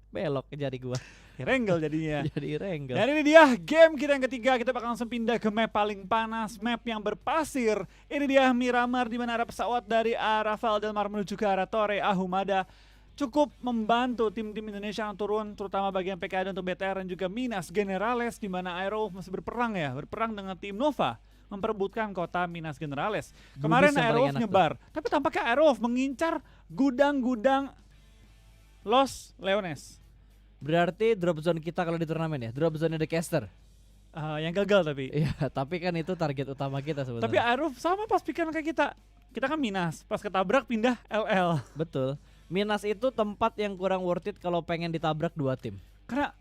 Belok ke jari gua. Renggel jadinya. Jadi renggel. Dan ini dia game kita yang ketiga. Kita bakal langsung pindah ke map paling panas, map yang berpasir. Ini dia Miramar, di mana ada pesawat dari arah Valdemar menuju ke arah Torre Ahumada. Cukup membantu tim-tim Indonesia yang turun, terutama bagian PKD untuk BTR dan juga Minas Generales, di mana Aero masih berperang dengan tim Nova memperebutkan kota Minas Generales. Kemarin Aero nyebar, tapi tampaknya Aero mengincar gudang-gudang Los Leones. Berarti drop zone kita kalau di turnamen ya, drop zone The Caster. Yang gagal tapi. Iya, tapi kan itu target utama kita sebenarnya. Tapi Aruf sama pas pikiran kayak kita. Kita kan Minas, pas ketabrak pindah LL. Betul. Minas itu tempat yang kurang worth it kalau pengen ditabrak 2 tim. Karena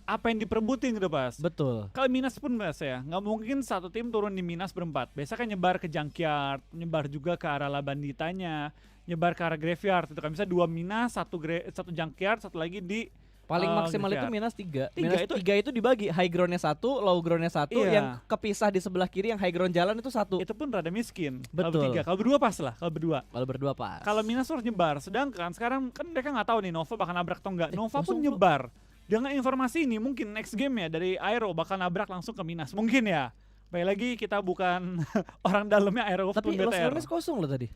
apa yang diperebutin gitu pas. Betul. Kalau Minas pun biasa ya, nggak mungkin satu tim turun di Minas berempat. Biasa kan nyebar ke Junkyard, nyebar juga ke arah Labanditanya, nyebar ke arah Graveyard. Itu kan bisa 2 Minas, satu Junkyard, satu lagi di Paling maksimal Graveyard. itu Minas 3. Tiga Minas 3 itu dibagi, high groundnya 1, low groundnya 1, Iya. yang kepisah di sebelah kiri yang high ground jalan itu 1. Itu pun rada miskin. Betul. Kalau bertiga, kalau berdua pas lah, kalau berdua. Kalau berdua pas. Kalau Minas harus nyebar, sedangkan sekarang kan mereka nggak tahu nih Nova bakal nabrak atau enggak. Nova pun 0-2. nyebar. Dengan informasi ini mungkin next game ya dari Aero bakal nabrak langsung ke Minas. Mungkin ya. Baik lagi kita bukan orang dalamnya Aero Tapi pun Los BTR. Leones kosong loh tadi.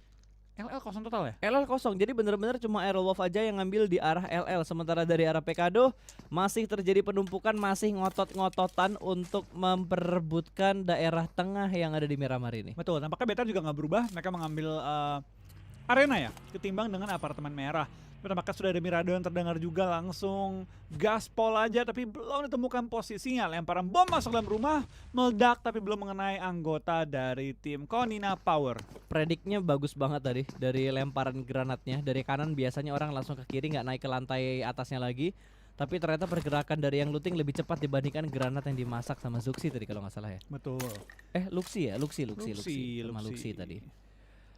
LL kosong total ya? LL kosong, jadi bener-bener cuma Aerowolf aja yang ngambil di arah LL. Sementara dari arah Pekado masih terjadi penumpukan, masih ngotot-ngototan untuk memperebutkan daerah tengah yang ada di Miramar ini. Betul, nampaknya BTR juga nggak berubah. Mereka mengambil arena ya, ketimbang dengan apartemen merah. Nampaknya sudah ada Mirado yang terdengar juga, langsung gaspol aja tapi belum ditemukan posisinya. Lemparan bom masuk dalam rumah, meledak tapi belum mengenai anggota dari tim Konina Power. Prediknya bagus banget tadi dari lemparan granatnya. Dari kanan biasanya orang langsung ke kiri, nggak naik ke lantai atasnya lagi. Tapi ternyata pergerakan dari yang looting lebih cepat dibandingkan granat yang dimasak sama Zuxi tadi kalau nggak salah ya. Betul. Luxi ya, Luxi sama Luxi. Luxi tadi.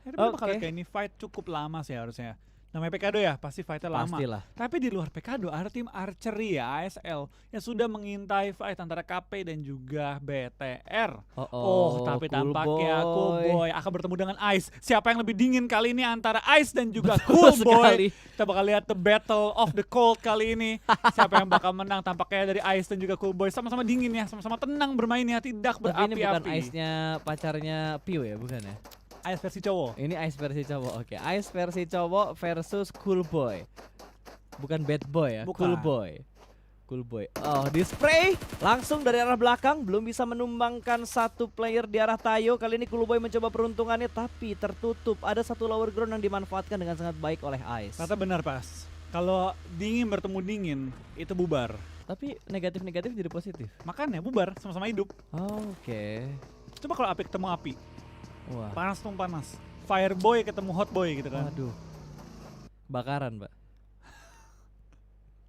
Tapi bakal kayak ini fight cukup lama sih harusnya. Namanya Pekado ya, pasti fightnya lama. Pastilah. Tapi di luar Pekado ada tim Archery ya, ASL, yang sudah mengintai fight antara KP dan juga BTR. Tapi Cool tampaknya Boy. Cool Boy akan bertemu dengan Ice. Siapa yang lebih dingin kali ini antara Ice dan juga Cool Boy? sekali. Kita bakal lihat the battle of the cold kali ini. Siapa yang bakal menang? Tampaknya dari Ice dan juga Cool Boy sama-sama dingin ya, sama-sama tenang bermainnya, tidak Tapi ini bukan berapi-api. Ice-nya pacarnya Pio ya, bukan ya? Ice versi cowok. Ini Ice versi cowok, oke. Ice versi cowok versus Cool Boy. Bukan Bad Boy ya, Bukan. Cool Boy. Cool Boy. Di spray langsung dari arah belakang, belum bisa menumbangkan satu player di arah Tayo. Kali ini Cool Boy mencoba peruntungannya tapi tertutup. Ada satu lower ground yang dimanfaatkan dengan sangat baik oleh Ice. Kata benar pas. Kalau dingin bertemu dingin itu bubar. Tapi negatif-negatif jadi positif. Makanya bubar, sama-sama hidup. Oke. Coba kalau api ketemu api, Wah. panas tuh panas. Fireboy ketemu hotboy gitu kan. Waduh. Bakaran, Pak.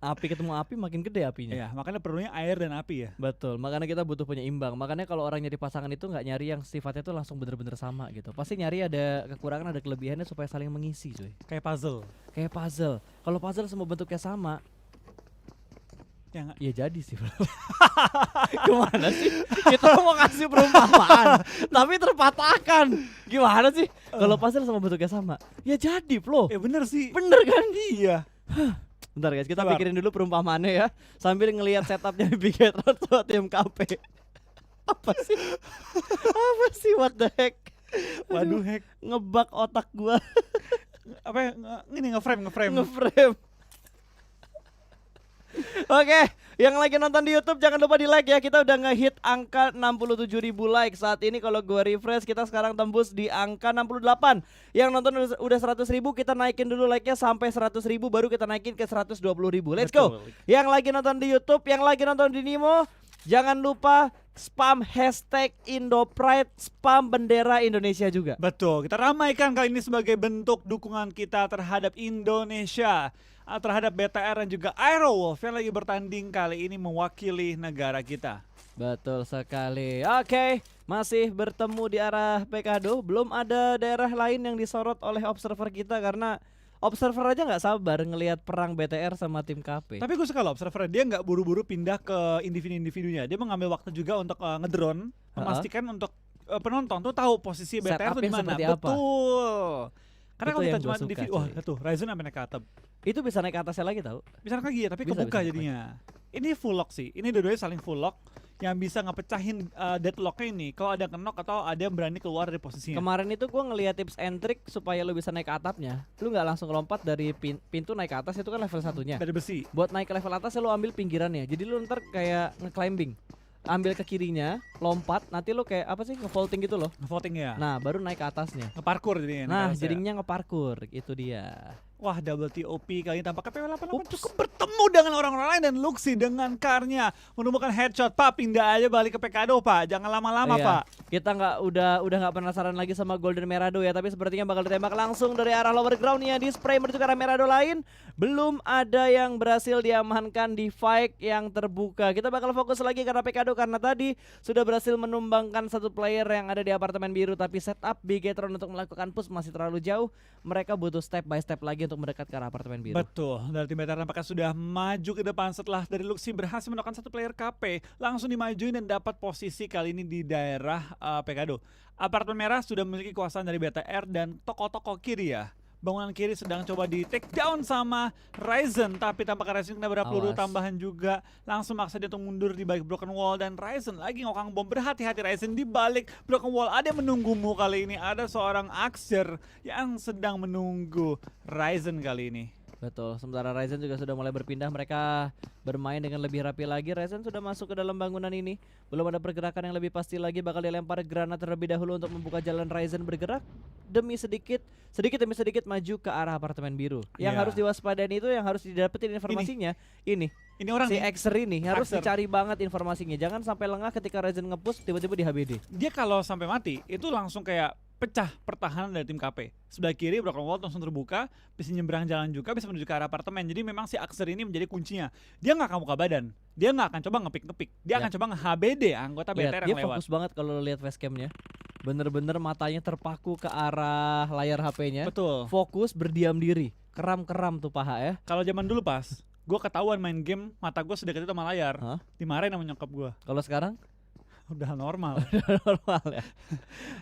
Api ketemu api makin gede apinya. Iya, makanya perlunya air dan api ya. Betul, makanya kita butuh penyeimbang. Makanya kalau orang nyari pasangan itu nggak nyari yang sifatnya tuh langsung bener-bener sama gitu. Pasti nyari ada kekurangan, ada kelebihannya supaya saling mengisi, cuy. Kayak puzzle. Kayak puzzle. Kalau puzzle semua bentuknya sama, Ya nggak? ya jadi sih. Gimana sih? Kita mau kasih perumpamaan, tapi terpatahkan. Gimana sih? Kalau puzzle semua bentuknya sama, ya jadi, Flo. Bener sih. Bener kan? Iya. Bentar guys, kita Sabar. pikirin dulu perumpamaannya ya, sambil ngelihat setupnya Bigetron buat tim KP. Apa sih? Apa sih, what the heck? Waduh, hack. Ngebug otak gua. Apa ya? Ini ngeframe. Ngeframe. Oke, yang lagi nonton di YouTube jangan lupa di like ya. Kita udah ngehit angka 67.000 like. Saat ini kalau gua refresh kita sekarang tembus di angka 68. Yang nonton udah 100.000, kita naikin dulu like-nya sampai 100.000 baru kita naikin ke 120.000. Let's go. Betul. Yang lagi nonton di YouTube, yang lagi nonton di Nimo, jangan lupa spam hashtag Indopride, spam bendera Indonesia juga. Betul, kita ramaikan kali ini sebagai bentuk dukungan kita terhadap Indonesia, terhadap BTR dan juga Aerowolf yang lagi bertanding kali ini mewakili negara kita. Betul sekali. Oke, masih bertemu di arah Pekado. Belum ada daerah lain yang disorot oleh observer kita karena observer aja nggak sabar ngelihat perang BTR sama tim KP. Tapi gue suka loh observer, dia nggak buru-buru pindah ke individu-individunya. Dia mengambil waktu juga untuk ngedrone, memastikan untuk penonton tuh tahu posisi BTR tuh di Setupnya mana. seperti apa. Betul. Karena Itu kalau kita yang cuma gua di suka, wah cuy. tuh Ryzen sampai naik ke atap. Itu bisa naik ke atasnya lagi tahu. Bisa naik lagi ya, tapi Bisa, kebuka bisa naik jadinya. Ini full lock sih. Ini dua-duanya saling full lock yang bisa ngepecahin deadlocknya ini. Kalau ada kenok atau ada yang berani keluar dari posisinya. Kemarin itu gua ngeliat tips and trick supaya lu bisa naik ke atapnya. Lu nggak langsung lompat dari pintu naik ke atas, itu kan level satunya. Dari besi. Buat naik ke level atas lu ambil pinggirannya. Jadi lu ntar kayak nge-climbing. Ambil ke kirinya, lompat, nanti lu kayak apa sih nge-vaulting gitu loh. Voting ya. Nah, baru naik ke atasnya. Ngeparkour jadinya. Nah, naik ke atas ya. jadinya nge-parkour, itu dia. Wah, double TOP kali ini tampaknya PW88 cukup bertemu dengan orang-orang lain dan Luxi dengan karnya menemukan headshot. Pak, pindah aja balik ke Pekado, Pak. Jangan lama-lama, Iya. Pak. Kita udah nggak penasaran lagi sama Golden Merado ya, tapi sepertinya bakal ditembak langsung dari arah lower groundnya, di spray menuju ke arah Merado lain. Belum ada yang berhasil diamankan di fight yang terbuka. Kita bakal fokus lagi karena Pekado, karena tadi sudah berhasil menumbangkan satu player yang ada di apartemen biru, tapi setup Bigetron untuk melakukan push masih terlalu jauh. Mereka butuh step by step lagi untuk mendekat ke arah apartemen biru. Betul, dari tim BTR nampaknya sudah maju ke depan setelah dari Luxi berhasil menekan satu player KP. Langsung dimajuin dan dapat posisi kali ini di daerah Pekado. Apartemen merah sudah memiliki kekuasaan dari BTR dan toko-toko kiri ya. Bangunan kiri sedang coba di take down sama Ryzen, tapi tampaknya Ryzen kena beberapa peluru Awas. tambahan juga. Langsung maksa dia untuk mundur di balik broken wall dan Ryzen lagi ngokang bom. Berhati-hati Ryzen, di balik broken wall ada yang menunggumu kali ini. Ada seorang Axer yang sedang menunggu Ryzen kali ini. Betul, sementara Ryzen juga sudah mulai berpindah, mereka bermain dengan lebih rapi lagi. Ryzen sudah masuk ke dalam bangunan ini. Belum ada pergerakan yang lebih pasti lagi, bakal dilempar granat terlebih dahulu untuk membuka jalan Ryzen bergerak demi sedikit demi sedikit maju ke arah apartemen biru. Yang Iya. harus diwaspadai itu, yang harus didapetin informasinya ini. Ini orang Si nih, Xer ini harus Axer. dicari banget informasinya. Jangan sampai lengah ketika Ryzen nge-push tiba-tiba di HBD. dia kalau sampai mati itu langsung kayak pecah pertahanan dari tim KP. Sebelah kiri broken wall langsung terbuka, bisa nyebrang jalan juga, bisa menuju ke arah apartemen. Jadi memang si Axer ini menjadi kuncinya. Dia nggak akan buka badan, dia nggak akan coba ngepick. Dia akan coba nge-HBD anggota Lihat, BTR dia yang lewat. fokus banget kalau lihat facecamnya. Bener-bener matanya terpaku ke arah layar HP-nya. Betul. Fokus berdiam diri, keram-keram tuh paha ya. Kalau zaman dulu pas, gue ketahuan main game, mata gue sedekat itu sama layar. Hah? Dimarahin sama nyokap gue. Kalau sekarang Udah normal. normal ya.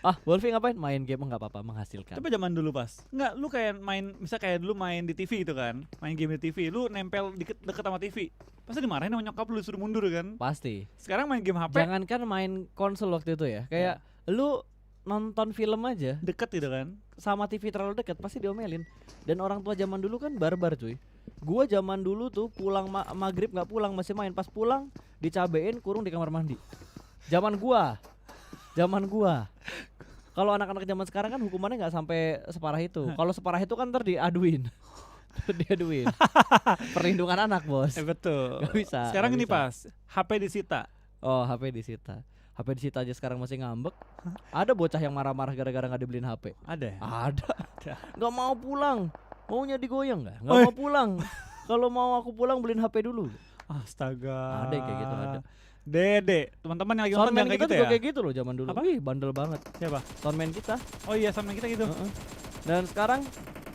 Ah, Wolfie ngapain? Main game nggak apa-apa, menghasilkan. Tapi zaman dulu pas, nggak, lu kayak main, misal kayak dulu main di TV itu kan, main game di TV, lu nempel deket sama TV, pasti dimarahin sama nyokap lu, suruh mundur kan. Pasti. Sekarang main game HP Jangankan main konsol waktu itu ya, kayak lu nonton film aja deket gitu kan. sama TV terlalu dekat pasti diomelin. Dan orang tua zaman dulu kan barbar cuy. Gua zaman dulu tuh pulang maghrib nggak pulang, masih main. Pas pulang dicabein, kurung di kamar mandi. Zaman gua. Kalau anak-anak zaman sekarang kan hukumannya nggak sampai separah itu. Kalau separah itu kan ntar diaduin. Diaduin. Perlindungan anak, Bos. Betul. Nggak bisa. Sekarang nggak ini bisa. pas, HP disita. Oh, HP disita. HP disita aja sekarang masih ngambek. Ada bocah yang marah-marah gara-gara nggak dibeliin HP. Ada ya? Ada. Nggak mau pulang. Maunya digoyang nggak? Nggak Oi. mau pulang. Kalau mau aku pulang beliin HP dulu. Astaga. Ada yang kayak gitu, ada. Dede, teman-teman yang lagi nonton Soundman yang kita kayak gitu juga ya? kayak gitu loh zaman dulu. Apa? Wih, bandel banget. Siapa? Soundman kita. Oh iya, sama kita gitu. Heeh. Dan sekarang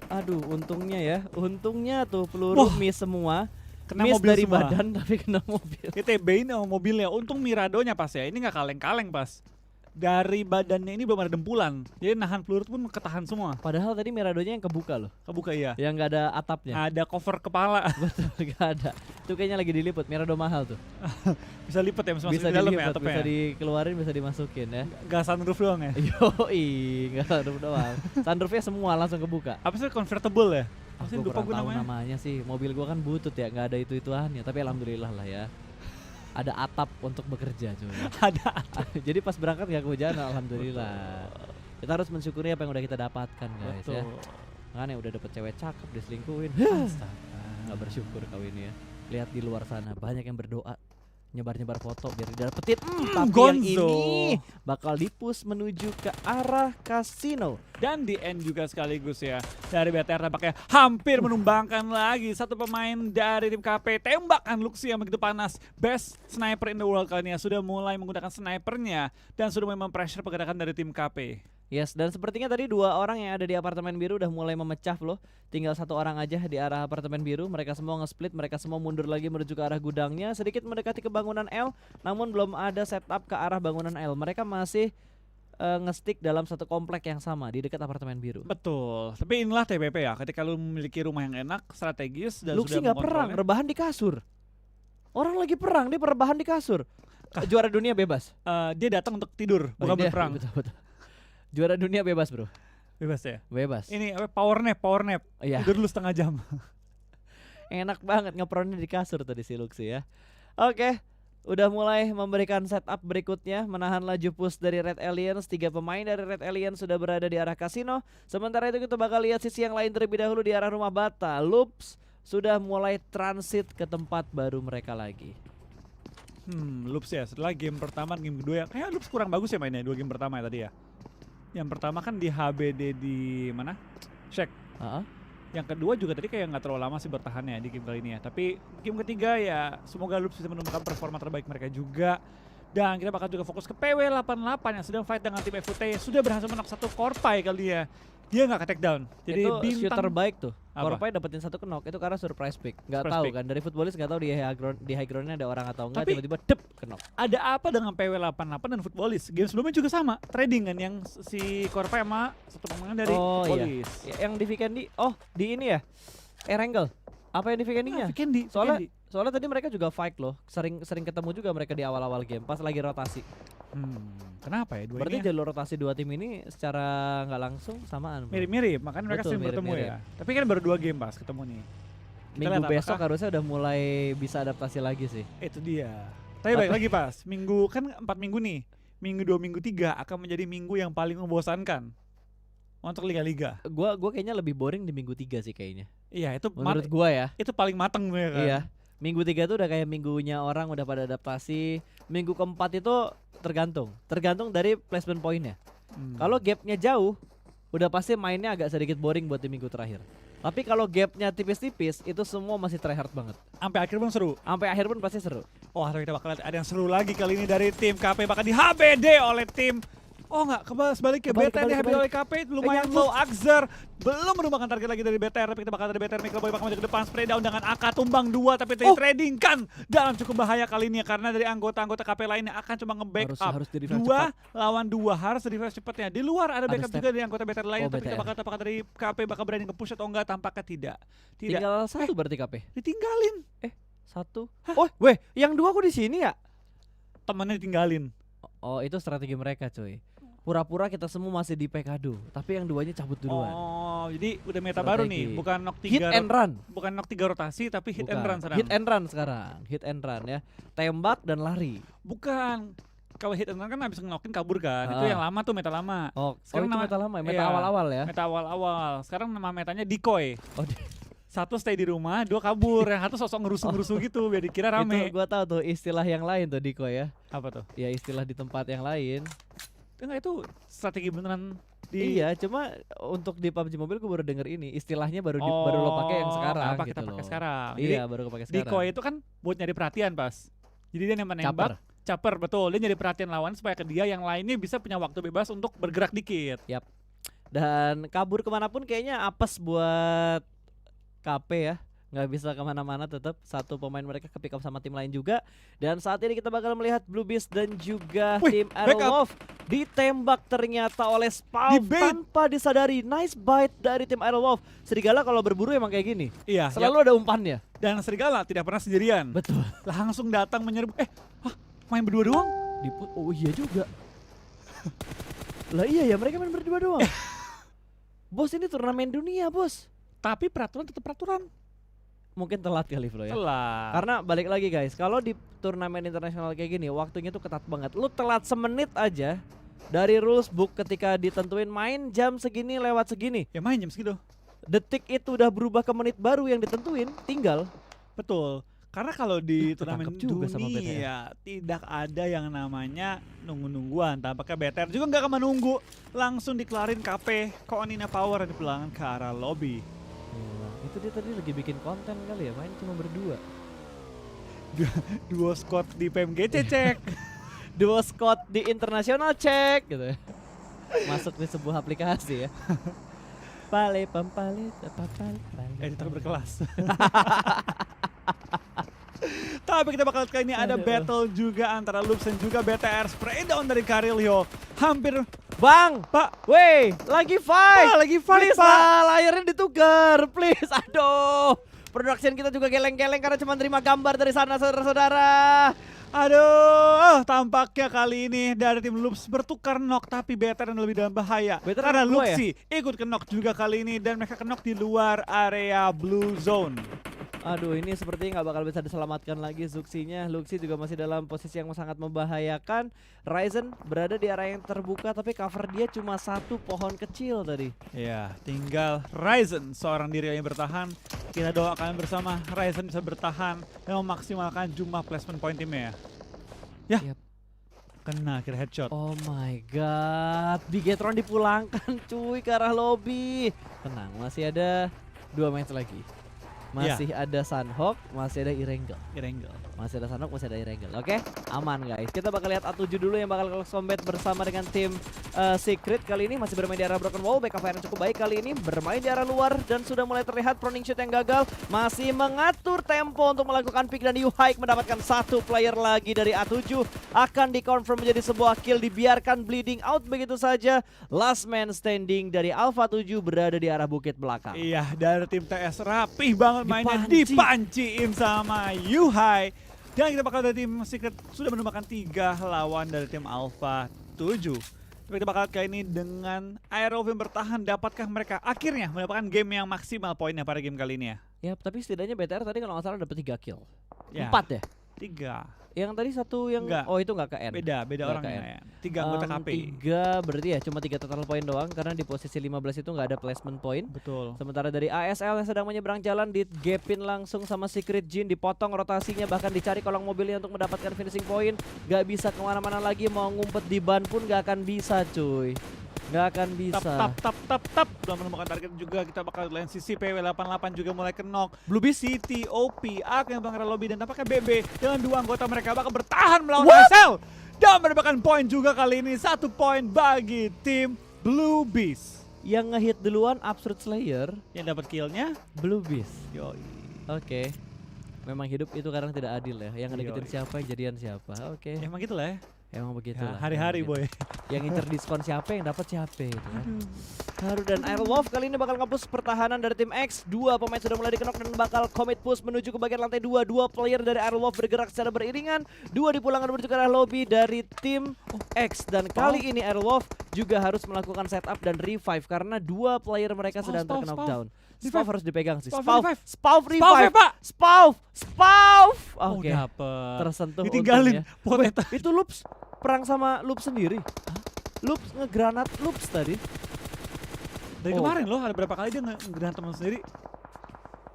aduh, untungnya tuh peluru Wah. miss semua. Kena Miss mobil dari semua. badan tapi kena mobil. DTB-in sama mobilnya. Untung Miradonya pas ya. Ini nggak kaleng-kaleng pas. Dari badannya ini belum ada dempulan. Jadi nahan peluru pun ketahan semua. Padahal tadi Miradonya yang kebuka loh. Kebuka iya. Yang nggak ada atapnya. Ada cover kepala. Betul, nggak ada. Itu kayaknya lagi diliput. Mirado mahal tuh. Bisa lipet ya, masuk Bisa di dalam ya diliput, atapnya. bisa dikeluarin, bisa dimasukin ya. Gak sunroof doang ya. Yoi, nggak sunroof doang. Sunroofnya semua langsung kebuka. Apa sih convertible ya? Apa sih Aku lupa kurang gue tahu namanya. namanya sih. Mobil gua kan butut ya, nggak ada itu-ituannya. Tapi alhamdulillah lah ya. Ada atap untuk bekerja cuy. Ada. Jadi pas berangkat nggak kehujanan, alhamdulillah. Kita harus mensyukuri apa yang udah kita dapatkan guys ya. Betul. Makanya udah dapet cewek cakep diselingkuhin. Astaga. Nggak bersyukur kau ini ya. Lihat di luar sana banyak yang berdoa, nyebar-nyebar foto biar didapetin. Tapi yang Gonzo. ini bakal dipus menuju ke arah kasino. Dan di end juga sekaligus ya. Dari BTR tampaknya hampir menumbangkan lagi satu pemain dari tim KP. Tembakan Luxi yang begitu panas. Best sniper in the world kali ini ya. Sudah mulai menggunakan snipernya. Dan sudah mulai mempressure pergerakan dari tim KP. Yes, dan sepertinya tadi dua orang yang ada di apartemen biru udah mulai memecah loh. Tinggal satu orang aja di arah apartemen biru. Mereka semua nge-split, mereka semua mundur lagi menuju ke arah gudangnya. Sedikit mendekati ke bangunan L, namun belum ada setup ke arah bangunan L. Mereka masih nge-stick dalam satu komplek yang sama di dekat apartemen biru. Betul. Tapi inilah TBP ya. Ketika lu memiliki rumah yang enak, strategis dan Luxi sudah nggak perang, mengontrolnya. rebahan di kasur. Orang lagi perang, dia rebahan di kasur. Juara dunia bebas. Dia datang untuk tidur, bukan Dia- berperang. Betul. Juara dunia bebas, Bro. Bebas ya. Bebas. Ini apa? Power nap. Iya. Tidur dulu setengah jam. Enak banget ngepronnya di kasur tadi si Luxi ya. Oke, udah mulai memberikan setup berikutnya, menahan laju push dari Red Aliens. 3 pemain dari Red Aliens sudah berada di arah kasino. Sementara itu kita bakal lihat sisi yang lain terlebih dahulu di arah rumah bata. Loops sudah mulai transit ke tempat baru mereka lagi. Loops ya. Setelah game pertama, game kedua ya. Kayak Loops kurang bagus ya mainnya 2 game pertama ya tadi ya. Yang pertama kan di HBD di mana? Shaq. Heeh. Yang kedua juga tadi kayak nggak terlalu lama sih bertahannya di game kali ini ya. Tapi game ketiga ya semoga Loops bisa menemukan performa terbaik mereka juga. Dan kita bakal juga fokus ke PW88 yang sedang fight dengan tim FUT. Sudah berhasil menok 1 Korpai kali dia. Dia nggak ke take down. Jadi Itu bintang shooter baik tuh. Apa? Korpai dapetin 1 knock itu karena surprise pick. Nggak Surprise tahu pick. kan dari footballis nggak tahu di high groundnya ada orang atau enggak, Tapi- tiba-tiba dep knock. ada apa dengan PW88 dan Footballis? Game sebelumnya juga sama, trading kan yang si Korpai sama satu pemain dari Oh iya. Footballis. Yang di Vikendi, di ini ya. Erangel. Apa yang di Vikendinya? Vikendi, Soalnya tadi mereka juga fight loh. Sering ketemu juga mereka di awal-awal game pas lagi rotasi. Kenapa ya dua Berarti ini ya? jalur rotasi dua tim ini secara nggak langsung samaan. Bro. Mirip-mirip, makanya mereka Betul, sering bertemu mirip-mirip. ya. Tapi kan baru 2 game pas ketemu nih. Minggu lihat besok apakah- harusnya udah mulai bisa adaptasi lagi sih. Itu dia. Tapi baik lagi pas, minggu kan 4 minggu nih. Minggu 2, minggu 3 akan menjadi minggu yang paling membosankan untuk liga-liga. Gua kayaknya lebih boring di minggu 3 sih kayaknya. Iya, itu Menurut gua ya. itu paling mateng ya kan. Iya. Minggu 3 tuh udah kayak minggunya orang udah pada adaptasi. Minggu keempat itu tergantung dari placement pointnya. Kalau gapnya jauh, udah pasti mainnya agak sedikit boring buat di minggu terakhir. Tapi kalau gapnya tipis-tipis, itu semua masih tryhard banget. sampai akhir pun seru. Sampai akhir pun pasti seru. Wah, tapi kita bakal lihat ada yang seru lagi kali ini dari tim KP bakal di HBD oleh tim. Oh enggak, sebaliknya Kebalik, BTR dihabis kebalik. oleh KP lumayan nyangkut. low. Axer belum merupakan target lagi dari BTR, tapi kita bakal dari BTR Mikroboy bakal maju ke depan, spray down dengan AK tumbang 2 tapi trading kan dalam cukup bahaya kali ini ya, karena dari anggota-anggota KP lainnya akan cuma nge-backup Harus di revive 2 lawan 2 harus di revive cepatnya. Di luar ada backup step. juga dari anggota BTR lainnya, Oh, tapi kita BTR. apakah dari KP bakal berani nge-push atau enggak, tampaknya tidak. Tinggal satu berarti KP. Ditinggalin. Satu. Oh, weh, yang 2 kok di sini ya? Temennya ditinggalin. Oh, itu strategi mereka, coy. Pura-pura kita semua masih di PKD, tapi yang 2-nya cabut duluan. Oh, jadi udah meta Strategi. baru nih, bukan knock 3 Hit and run. bukan knock 3 rotasi tapi hit and Bukan. run sekarang. Hit and run sekarang. Hit and run ya. Tembak dan lari. Bukan. Kalau hit and run kan habis ngenokin kabur kan. Itu yang lama tuh meta lama. Oh, Sekarang itu nama- meta lama ya, meta iya. awal-awal ya. Meta awal-awal. Sekarang nama metanya decoy. Oh, 1 stay di rumah, 2 kabur. Yang satu sosok ngerusuh-ngerusuh gitu biar dikira rame. Itu gua tahu tuh istilah yang lain tuh Diko ya. Apa tuh? Ya istilah di tempat yang lain. Enggak, itu strategi beneran di Iya, cuma untuk di PUBG Mobile gua baru denger ini. Istilahnya baru lo pakai yang sekarang Apa gitu kita pakai loh. sekarang. Iya, baru kepake Jadi sekarang. decoy itu kan buat nyari perhatian pas. Jadi dia nembak. Caper. Caper, betul. Dia nyari perhatian lawan supaya ke dia yang lainnya bisa punya waktu bebas untuk bergerak dikit. Dan kabur kemanapun kayaknya apes buat KP ya. Nggak bisa kemana-mana, tetap satu pemain mereka ke pick up sama tim lain juga. Dan saat ini kita bakal melihat Blue Beast dan juga Wih, tim Aerolove ditembak ternyata oleh Spawn Di-bait. tanpa disadari. Nice bite dari tim Aerolove. Serigala kalau berburu emang kayak gini, Iya, selalu ada umpannya. dan serigala tidak pernah sendirian. Betul. Langsung datang menyerbu. Main berdua doang? Oh iya juga. Lah iya ya, mereka main berdua doang. Bos, ini turnamen dunia, Bos. Tapi peraturan tetap peraturan. Mungkin telat kali Flo ya. Telat. Karena balik lagi guys, kalau di turnamen internasional kayak gini waktunya tuh ketat banget. Lu telat semenit aja dari rules book ketika ditentuin main jam segini lewat segini. Ya main jam segitu. Detik itu udah berubah ke menit baru yang ditentuin, tinggal. Betul. Karena kalau di turnamen ketangkep juga sama dunia tidak ada yang namanya nunggu-nungguan. Tampaknya BTR juga nggak akan menunggu. Langsung dikelarin KP Koonina Power di pelangan ke arah lobby. Gila, itu dia tadi lagi bikin konten kali ya, main cuma berdua. Duo squad di PMGC cek. Duo squad di internasional cek gitu ya. Masuk di sebuah aplikasi ya. Pale pampale papale. Editor berkelas. Tapi kita bakal lihat kali ini ada Aduh. battle juga antara Loops dan juga BTR. Spray down dari Karilio. Hampir Bang, Pak, weh, lagi fight. Pak, lagi fight, Please Pak. lah, layarnya ditukar, please. Aduh, production kita juga geleng-geleng karena cuma terima gambar dari sana, saudara-saudara. aduh, tampaknya kali ini dari tim Loops bertukar knock tapi Veteran lebih dalam bahaya. Veteran Karena kedua Luxi ikut ke knock juga kali ini dan mereka ke knock di luar area blue zone. Aduh, ini sepertinya nggak bakal bisa diselamatkan lagi Zuxinya. Luxi juga masih dalam posisi yang sangat membahayakan. Ryzen berada di area yang terbuka tapi cover dia cuma satu pohon kecil tadi. Ya, tinggal Ryzen seorang diri yang bertahan. Kita doakan bersama Ryzen bisa bertahan dan memaksimalkan jumlah placement point timnya ya. Yap. Kena kira headshot. Oh my god, Bigetron dipulangkan cuy ke arah lobby. Tenang, masih ada 2 match lagi. Masih ada Sunhawk, masih ada Irengel. Masih ada Sunhawk, masih ada Irengel. Oke, aman guys. Kita bakal lihat A7 dulu yang bakal close combat bersama dengan tim Secret. Kali ini masih bermain di arah Broken Wall. Backup fire yang cukup baik kali ini. Bermain di arah luar dan sudah mulai terlihat proning shoot yang gagal. Masih mengatur tempo untuk melakukan pick dan U-Hike mendapatkan satu player lagi dari A7. Akan dikonfirm menjadi sebuah kill, dibiarkan bleeding out begitu saja. Last man standing dari Alpha 7 berada di arah bukit belakang. Iya, dari tim TS rapih banget mainnya, Dipanci. dipanciin sama Yuhai. Dan kita bakal dari tim Secret sudah menemukan 3 lawan dari tim Alpha 7. Tapi kita bakal kali ini dengan Aerov yang bertahan, dapatkah mereka akhirnya mendapatkan game yang maksimal poinnya pada game kali ini ya? Ya, tapi setidaknya BTR tadi kalau nggak salah dapat 3 kill. Ya. 4 ya? 3. Yang tadi satu yang Enggak. oh itu nggak ke N. Beda Nggak orangnya KN. ya. 3 anggota KP. 3 berarti ya cuma 3 total poin doang karena di posisi 15 itu nggak ada placement point. Betul. Sementara dari ASL yang sedang menyeberang jalan digapin langsung sama Secret Jin, dipotong rotasinya bahkan dicari kolong mobilnya untuk mendapatkan finishing point. Gak bisa kemana-mana lagi, mau ngumpet di ban pun gak akan bisa cuy. Gak akan bisa. Tap. Belum menemukan target juga, kita bakal lain sisi PW88 juga mulai ke knock. Blue Beast. City, OP, Ak yang bangkara lobby dan tampaknya BB dengan 2 anggota mereka bakal bertahan melawan What? ASL. Dan mendapatkan poin juga kali ini, 1 poin bagi tim Blue Beast. Yang ngehit duluan Absurd Slayer, Yang dapat killnya, Blue Beast. yoi. Oke. Memang hidup itu kadang tidak adil ya. Yang ngedeketin Yoi. siapa, yang jadian siapa. Oke. Emang gitu lah ya. Emang begitu Ya, lah. hari-hari Emang boy. begitu. Yang ngincer diskon siapa, yang dapat siapa gitu kan. Haru dan Airwolf kali ini bakal nge-push pertahanan dari tim X. 2 pemain sudah mulai dikenok dan bakal commit push menuju ke bagian lantai 2. 2 player dari Airwolf bergerak secara beriringan. 2 dipulangkan menuju ke arah lobby dari tim X. Dan kali ini Airwolf juga harus melakukan setup dan revive karena 2 player mereka sedang terkena knockdown. Spav harus dipegang sih. Spav revive. Spav Spav ya, revive. Pak. Spav. Oh, Oke. dapet. Tersentuh Ditinggalin untungnya. potato. Itu Loops perang sama Loops sendiri. Loops ngegranat Loops tadi. Dari Oh. kemarin loh, ada berapa kali dia ngegran teman sendiri.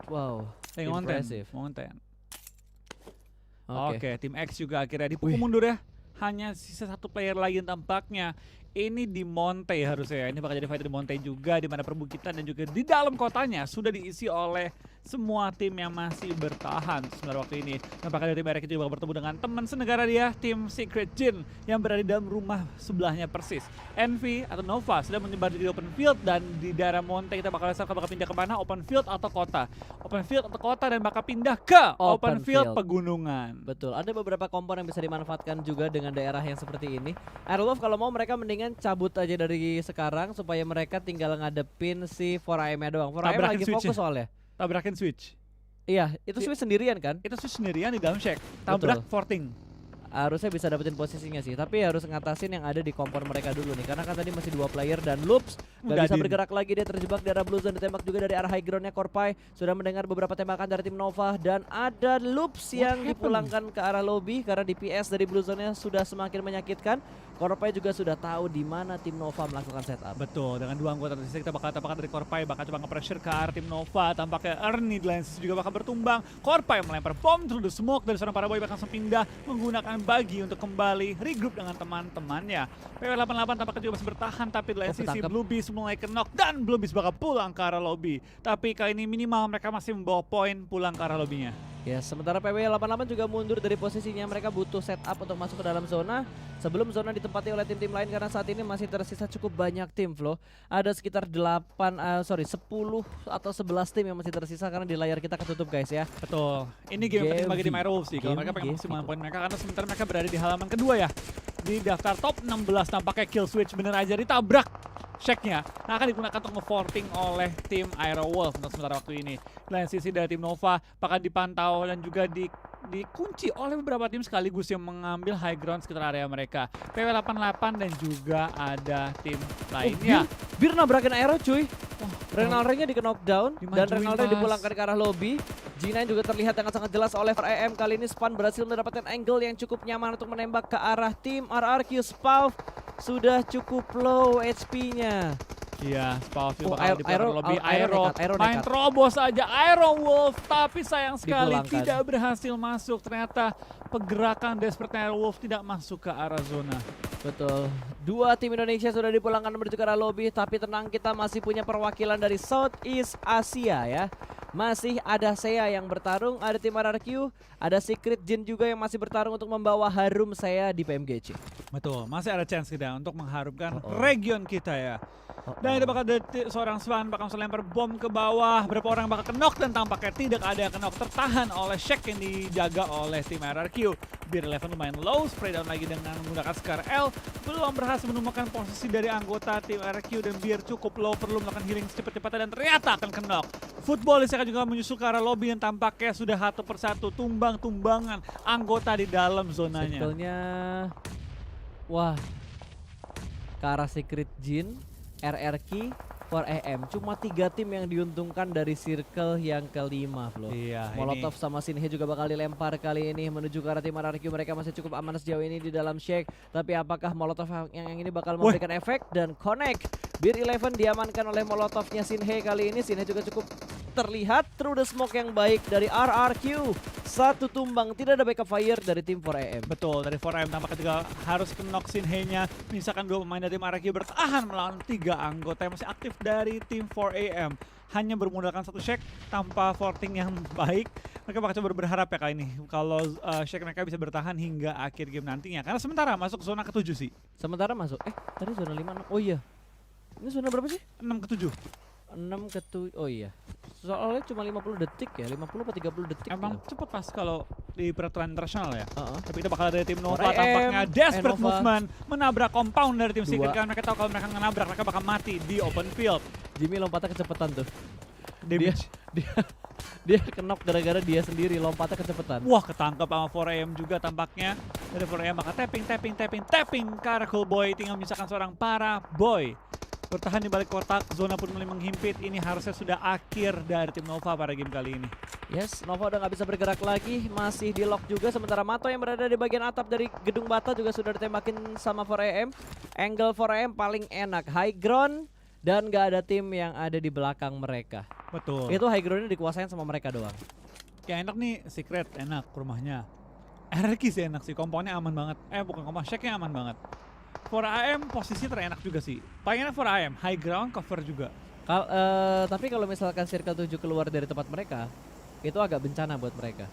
Wow. Ngonten. Oke. Oke, tim X juga akhirnya dipukul mundur ya. Hanya sisa 1 player lagi yang tampaknya ini di Monte harusnya ya. Ini bakal jadi fight di Monte juga, di mana perbukitan dan juga di dalam kotanya sudah diisi oleh semua tim yang masih bertahan sebenarnya waktu ini. Nampaknya dari tim RX juga bakal bertemu dengan teman senegara dia, tim Secret Jin yang berada di dalam rumah sebelahnya persis. Envy atau Nova sudah menyebar di open field dan di daerah Monte kita bakal lihat bakal pindah kemana, open field atau kota. Open field atau kota dan bakal pindah ke open Open field field. pegunungan. Betul, ada beberapa kompon yang bisa dimanfaatkan juga dengan daerah yang seperti ini. Airwolf kalau mau mereka mendingan cabut aja dari sekarang supaya mereka tinggal ngadepin si 4AM-nya doang. 4AM Tabrakin lagi switch-nya. fokus soalnya. Tabrakin switch. Iya, itu switch sendirian kan? Itu switch sendirian di dalam shack. Tabrak forting. Harusnya bisa dapetin posisinya sih, tapi harus ngatasin yang ada di kompon mereka dulu nih. Karena kan tadi masih 2 player dan Loops gak bisa Gadin. bergerak lagi, dia terjebak di arah blue zone, ditembak juga dari arah high groundnya Korpai. Sudah mendengar beberapa tembakan dari tim Nova dan ada Loops yang happened? dipulangkan ke arah lobby karena DPS dari blue zone-nya sudah semakin menyakitkan. Korpai juga sudah tahu di mana tim Nova melakukan setup. Betul, dengan 2 anggota tersisa kita bakal tampakkan dari Korpai bakal coba nge-pressure ke arah tim Nova. Tampaknya Ernie di lain sisi juga bakal bertumbang. Korpai melempar bom through the smoke dari seorang Paraboy bakal langsung pindah menggunakan bagi untuk kembali regroup dengan teman-temannya. PW88 tampaknya juga masih bertahan tapi di lain sisi ketangkep. Blue Beast mulai ke knock dan Blue Beast bakal pulang ke arah lobby. Tapi kali ini minimal mereka masih membawa poin pulang ke arah lobbynya. Ya, sementara PW88 juga mundur dari posisinya. Mereka butuh setup untuk masuk ke dalam zona sebelum zona ditempati oleh tim-tim lain karena saat ini masih tersisa cukup banyak tim, Flo. Ada sekitar 10 atau 11 tim yang masih tersisa karena di layar kita ketutup, guys ya. Betul. Ini game penting bagi tim Airwolves sih. Kalau Game mereka pengen Gavi maksimalkan tuh. poin mereka karena sementara mereka berada di halaman kedua ya. di daftar top 16 tampaknya kill switch bener aja ditabrak Shake-nya. Nah, akan digunakan untuk nge-forting oleh tim Aero Wolf untuk sementara waktu ini. Di lain sisi dari tim Nova bakal dipantau dan juga dikunci oleh beberapa tim sekaligus yang mengambil high ground sekitar area mereka. PW88 dan juga ada tim lainnya. Bir nabrakin Aero cuy. Wah, Renalre-nya di knockdown dan Dimajuin, Renalre Mas. dipulangkan ke arah lobby. G9 juga terlihat dengan sangat jelas oleh FREM. Kali ini Span berhasil mendapatkan angle yang cukup nyaman untuk menembak ke arah tim RRQ. Spav sudah cukup low HP-nya. Iya, Spalville Oh, bakal di belakang Aero- lobby. Aero nekat, Aero Main nekat. terobos aja Aero Wolf, tapi sayang sekali Dipulangkan. tidak berhasil masuk. Ternyata pergerakan desperate Aero Wolf tidak masuk ke arah zona. Betul. Dua tim Indonesia sudah dipulangkan menuju ke arah lobby, tapi tenang, kita masih punya perwakilan dari Southeast Asia ya. Masih ada Seiya yang bertarung, ada tim RRQ, ada Secret Jin juga yang masih bertarung untuk membawa harum Seiya di PMGC. Betul, masih ada chance kita untuk mengharumkan Oh. region kita ya. Dan itu bakal ada seorang Swan bakal lempar bom ke bawah. Berapa orang bakal kenok dan tampaknya tidak ada yang kenok. Tertahan oleh Shake yang dijaga oleh tim RRQ. Beer 11 lumayan low, spray down lagi dengan menggunakan Scar L. Belum berhasil menemukan posisi dari anggota tim RRQ dan Beer cukup low, perlu melakukan healing secepat-cepatnya dan ternyata akan kenok. Footballis akan juga menyusul ke arah lobby dan tampaknya sudah satu persatu tumbang-tumbangan anggota di dalam zonanya. Circle-nya, wah, ke arah Secret Jin, RRQ, 4AM. Cuma 3 tim yang diuntungkan dari circle yang kelima, Flo. Iya, Molotov sama Sinhe juga bakal dilempar kali ini menuju ke arah tim RRQ. Mereka masih cukup aman sejauh ini di dalam Shake. Tapi apakah Molotov yang ini bakal memberikan efek dan connect? Beer 11 diamankan oleh Molotovnya Sinhe kali ini. Sinhe juga cukup terlihat through the smoke yang baik dari RRQ. Satu tumbang, tidak ada backup fire dari tim 4AM. Betul, dari 4AM tampaknya juga harus kenok Sinhe-nya. Misalkan 2 pemain dari tim RRQ bertahan melawan 3 anggota yang masih aktif dari tim 4AM. Hanya bermodalkan satu Shake tanpa forting yang baik. Mereka bakal coba berharap ya kali ini kalau Shake mereka bisa bertahan hingga akhir game nantinya. Karena sementara masuk zona ke-7 sih. Sementara masuk, tadi zona 5, oh iya. Ini zona berapa sih? 6 ke-7. 6 ke 7, oh iya. Soalnya cuma 50 detik ya, 50 atau 30 detik. Emang gitu. cepet pas kalau di peraturan internasional ya. Heeh. Tapi kita bakal dari tim Nova 4AM, tampaknya desperate Nova. movement menabrak compound dari tim Dua. Secret karena mereka tahu kalau mereka nabrak mereka bakal mati di open field. Jimmy lompatnya kecepatan tuh. Damage. Dia kenok gara-gara dia sendiri lompatnya kecepatan. Wah, ketangkep sama 4AM juga tampaknya. Dari 4AM bakal tapping ke arah Cool Boy. Tinggal menyisakan seorang para boy. Bertahan di balik kotak, zona pun mulai menghimpit. Ini harusnya sudah akhir dari tim Nova pada game kali ini. Yes, Nova udah nggak bisa bergerak lagi, masih di lock juga. Sementara Mato yang berada di bagian atap dari gedung bata juga sudah ditembakin sama 4AM. Angle 4AM paling enak, high ground dan nggak ada tim yang ada di belakang mereka. Betul. Itu high groundnya dikuasain sama mereka doang. Yang enak nih, Secret enak rumahnya. RRQ sih enak sih, komponnya aman banget. Bukan kompon, Shake-nya aman banget. 4AM posisi terenak juga sih. Paling enak 4AM, high ground cover juga. Tapi kalau misalkan circle 7 keluar dari tempat mereka, itu agak bencana buat mereka.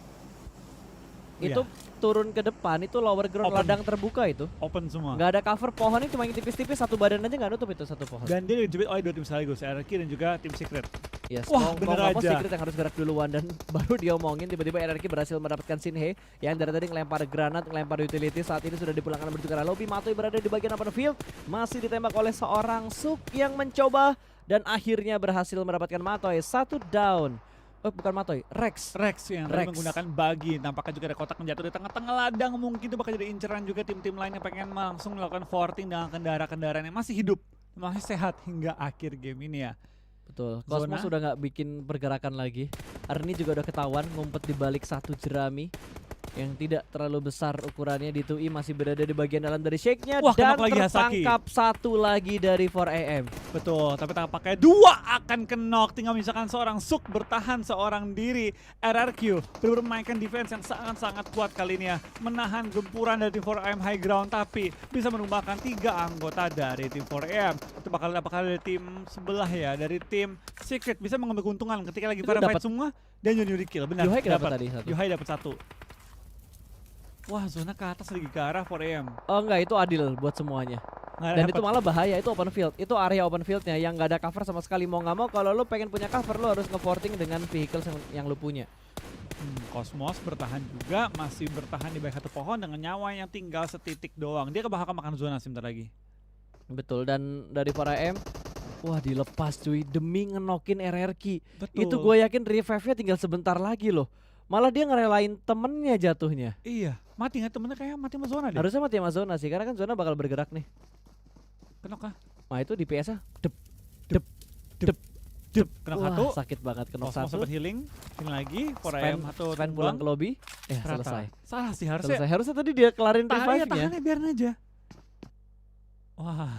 Itu turun ke depan, itu lower ground, Open. ladang terbuka itu. Open semua. Nggak ada cover, pohonnya cuma yang tipis-tipis, satu badan aja nggak nutup itu satu pohon. Dan dia dijepit oleh 2 tim sekaligus, RRQ dan juga tim Secret. Yes, Wah, mau bener nggak mau aja. Secret yang harus gerak duluan dan baru diomongin tiba-tiba RRQ berhasil mendapatkan Sinhe yang dari tadi ngelempar granat, ngelempar utility. Saat ini sudah dipulangkan menuju ke arah lobby. Matoi berada di bagian open field, masih ditembak oleh seorang Suk yang mencoba dan akhirnya berhasil mendapatkan Matoi. Satu down. Oh, bukan Matoi, Rex. Rex yang Rex. tadi menggunakan bagi, tampaknya juga ada kotak menjatuh di tengah-tengah ladang. Mungkin itu bakal jadi inceran juga tim-tim lain yang pengen langsung melakukan forting dengan kendaraan-kendaraan yang masih hidup, masih sehat hingga akhir game ini ya. Betul, Zona. Cosmos sudah nggak bikin pergerakan lagi. Arni juga udah ketahuan ngumpet di balik satu jerami yang tidak terlalu besar ukurannya. Di 2i masih berada di bagian dalam dari Shake-nya Wah, dan kenok lagi Hasaki. tertangkap satu lagi dari 4AM. Betul, tapi tampaknya 2 akan kenok. Tinggal misalkan seorang Suk bertahan seorang diri. RRQ bermainkan defense yang sangat-sangat kuat kali ini ya. Menahan gempuran dari tim 4AM high ground, tapi bisa menumbangkan 3 anggota dari tim 4AM. Itu bakal dari tim sebelah ya, dari tim Secret bisa mengambil keuntungan ketika lagi Itu pada dapat- fight semua dan Yuri kill. Benar, Yuhai dapat tadi satu. Yuhai dapat 1. Wah, zona ke atas lagi ke arah 4AM. Oh enggak, itu adil buat semuanya. Nggak Dan dapet. itu malah bahaya, itu open field. Itu area open fieldnya yang nggak ada cover sama sekali. Mau nggak mau kalau lo pengen punya cover lo harus nge-forting dengan vehicles yang lo punya. Cosmos bertahan juga, masih bertahan di bawah satu pohon dengan nyawa yang tinggal setitik doang. Dia bakal makan zona sebentar lagi. Betul, dan dari para M, wah dilepas cuy demi ngenokin RRQ. Betul. Itu gue yakin revive-nya tinggal sebentar lagi loh. Malah dia ngerelain temennya jatuhnya. Iya, mati nggak temennya kayak mati sama zona deh. Harusnya mati sama zona sih, karena kan zona bakal bergerak nih. Kenapa? Nah itu di PS-nya dep. Kena Wah, satu. sakit banget kena Cosmos satu. sempat healing lagi. Sven, 4M atau Sven pulang ke lobby. Rata. Selesai. Salah sih harusnya. Selesai. Harusnya tadi dia kelarin Tahan revive-nya. ya, biarin aja. Wah,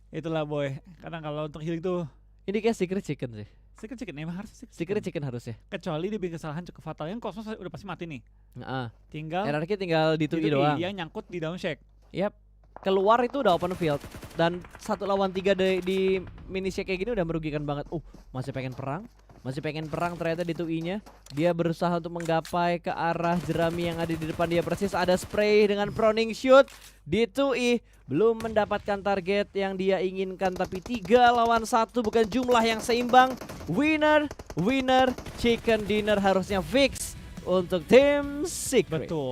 itulah boy. Kadang kalau untuk healing tuh Ini kayak secret chicken sih. secret chicken emang harus Secret chicken harusnya. Kecuali dia bikin kesalahan cukup fatal yang Cosmos udah pasti mati nih. Nah, Tinggal RRQ tinggal di 2i doang. dia nyangkut di down shake. Yap. Keluar itu udah open field dan 1 lawan 3 di mini shake kayak gini udah merugikan banget. Masih pengen perang. Masih pengen perang ternyata di 2i-nya. Dia berusaha untuk menggapai ke arah jerami yang ada di depan dia persis. Ada spray dengan proning shoot di 2i. Belum mendapatkan target yang dia inginkan. Tapi 3 lawan 1 bukan jumlah yang seimbang. Winner chicken dinner harusnya fix untuk tim Secret. Betul.